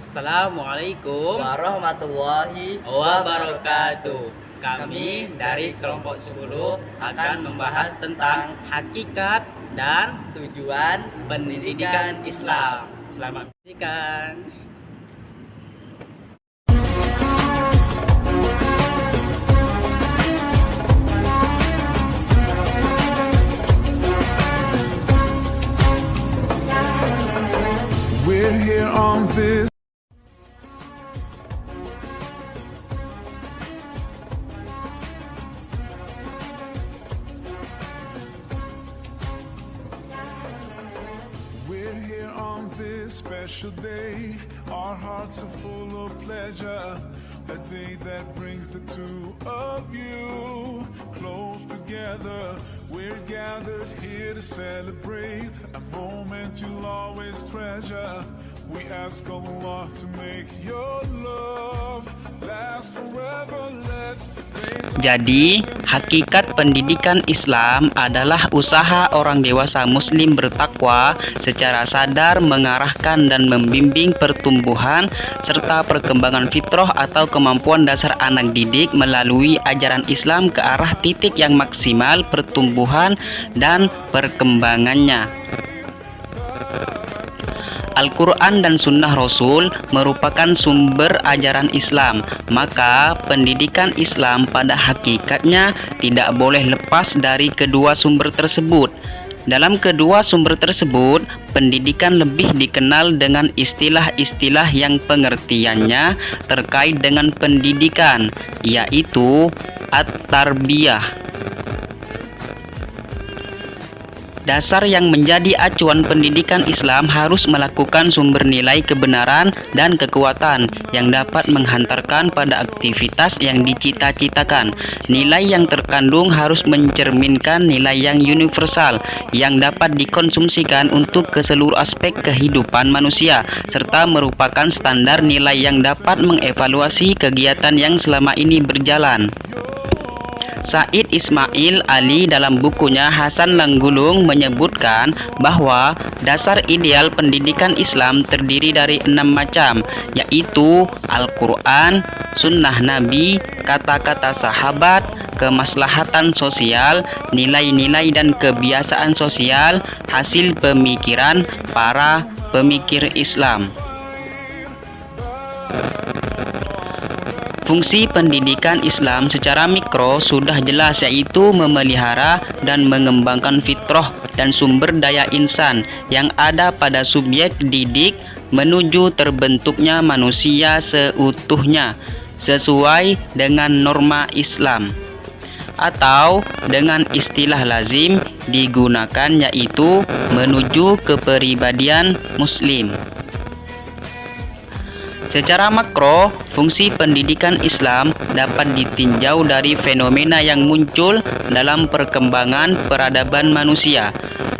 Assalamualaikum warahmatullahi wabarakatuh. Kami dari kelompok 10 akan membahas tentang hakikat dan tujuan pendidikan Islam. Selamat menyaksikan. We're here on this. We're here on this special day. Our hearts are full of pleasure. A day that brings the two of you close together. We're gathered here to celebrate a moment you'll always treasure. We ask Allah to make your love last forever. Let's Jadi, hakikat pendidikan Islam adalah usaha orang dewasa Muslim bertakwa secara sadar mengarahkan dan membimbing pertumbuhan serta perkembangan fitrah atau kemampuan dasar anak didik melalui ajaran Islam ke arah titik yang maksimal pertumbuhan dan perkembangannya. Al-Quran dan Sunnah Rasul merupakan sumber ajaran Islam, maka pendidikan Islam pada hakikatnya tidak boleh lepas dari kedua sumber tersebut. Dalam kedua sumber tersebut, pendidikan lebih dikenal dengan istilah-istilah yang pengertiannya terkait dengan pendidikan, yaitu at-tarbiyah. Dasar yang menjadi acuan pendidikan Islam harus melakukan sumber nilai kebenaran dan kekuatan yang dapat menghantarkan pada aktivitas yang dicita-citakan. Nilai yang terkandung harus mencerminkan nilai yang universal yang dapat dikonsumsikan untuk ke seluruh aspek kehidupan manusia, serta merupakan standar nilai yang dapat mengevaluasi kegiatan yang selama ini berjalan. Said Ismail Ali dalam bukunya Hasan Langgulung menyebutkan bahwa dasar ideal pendidikan Islam terdiri dari 6 macam, yaitu Al-Quran, Sunnah Nabi, kata-kata sahabat, kemaslahatan sosial, nilai-nilai dan kebiasaan sosial, hasil pemikiran para pemikir Islam. Fungsi pendidikan Islam secara mikro sudah jelas, yaitu memelihara dan mengembangkan fitrah dan sumber daya insan yang ada pada subjek didik menuju terbentuknya manusia seutuhnya sesuai dengan norma Islam, atau dengan istilah lazim digunakan yaitu menuju kepribadian Muslim. Secara makro, fungsi pendidikan Islam dapat ditinjau dari fenomena yang muncul dalam perkembangan peradaban manusia,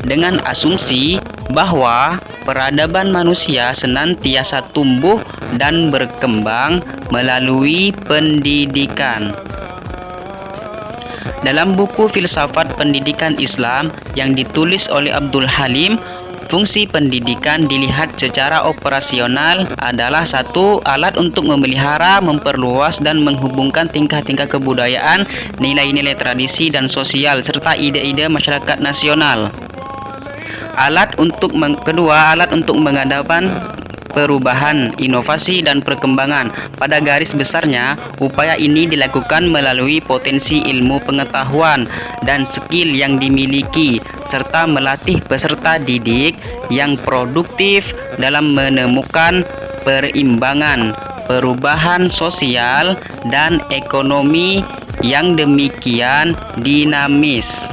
dengan asumsi bahwa peradaban manusia senantiasa tumbuh dan berkembang melalui pendidikan. Dalam buku Filsafat Pendidikan Islam yang ditulis oleh Abdul Halim, fungsi pendidikan dilihat secara operasional adalah satu, alat untuk memelihara, memperluas dan menghubungkan tingkah-tingkah kebudayaan, nilai-nilai tradisi dan sosial serta ide-ide masyarakat nasional. Kedua, alat untuk mengadakan perubahan, inovasi dan perkembangan. Pada garis besarnya, upaya ini dilakukan melalui potensi ilmu pengetahuan dan skill yang dimiliki, serta melatih peserta didik yang produktif dalam menemukan perimbangan, perubahan sosial dan ekonomi yang demikian dinamis.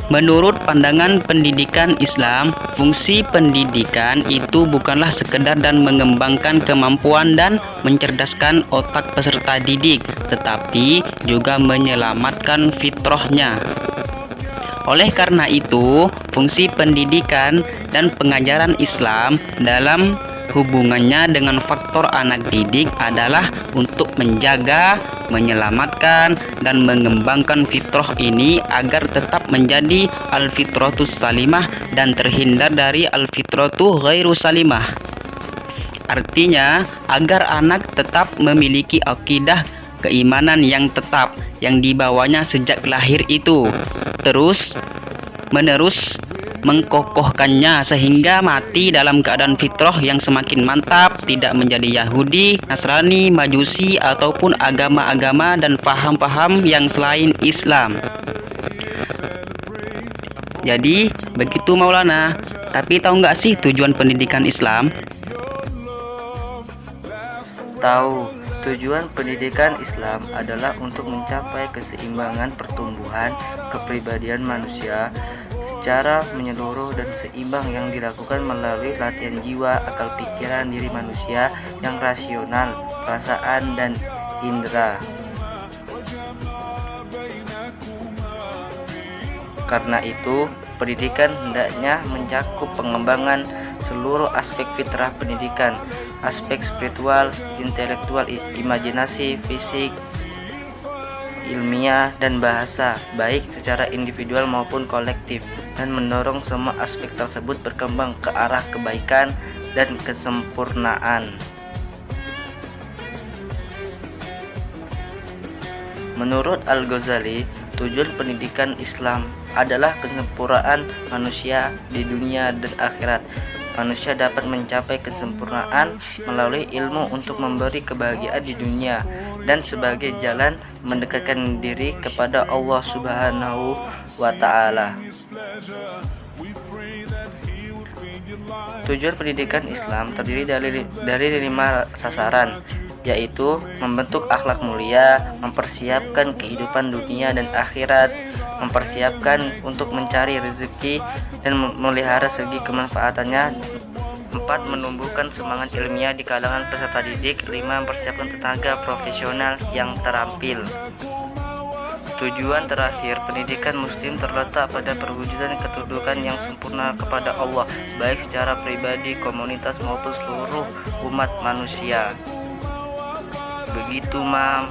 Menurut pandangan pendidikan Islam, fungsi pendidikan itu bukanlah sekedar dan mengembangkan kemampuan dan mencerdaskan otak peserta didik, tetapi juga menyelamatkan fitrahnya. Oleh karena itu, fungsi pendidikan dan pengajaran Islam dalam hubungannya dengan faktor anak didik adalah untuk menjaga, menyelamatkan, dan mengembangkan fitrah ini agar tetap menjadi al-fitratus salimah dan terhindar dari al-fitratu ghairu salimah. Artinya, agar anak tetap memiliki akidah keimanan yang tetap yang dibawanya sejak lahir itu, terus menerus mengkokohkannya sehingga mati dalam keadaan fitrah yang semakin mantap, tidak menjadi Yahudi, Nasrani, Majusi ataupun agama-agama dan paham-paham yang selain Islam. Jadi begitu Maulana. Tapi tahu nggak sih tujuan pendidikan Islam? Tahu, tujuan pendidikan Islam adalah untuk mencapai keseimbangan pertumbuhan kepribadian manusia secara menyeluruh dan seimbang yang dilakukan melalui latihan jiwa, akal pikiran diri manusia yang rasional, perasaan, dan indera. Karena itu, pendidikan hendaknya mencakup pengembangan seluruh aspek fitrah pendidikan, aspek spiritual, intelektual, imajinasi, fisik, ilmiah, dan bahasa, baik secara individual maupun kolektif, dan mendorong semua aspek tersebut berkembang ke arah kebaikan dan kesempurnaan. Menurut Al-Ghazali, tujuan pendidikan Islam adalah kesempurnaan manusia di dunia dan akhirat. Manusia dapat mencapai kesempurnaan melalui ilmu untuk memberi kebahagiaan di dunia dan sebagai jalan mendekatkan diri kepada Allah Subhanahu wa Ta'ala. Tujuan pendidikan Islam terdiri dari 5 sasaran, yaitu membentuk akhlak mulia, mempersiapkan kehidupan dunia dan akhirat, mempersiapkan untuk mencari rezeki dan memelihara segi kemanfaatannya. 4. Menumbuhkan semangat ilmiah di kalangan peserta didik. 5. Mempersiapkan tenaga profesional yang terampil. Tujuan terakhir pendidikan muslim terletak pada perwujudan ketundukan yang sempurna kepada Allah, baik secara pribadi, komunitas maupun seluruh umat manusia. Begitu, Mam.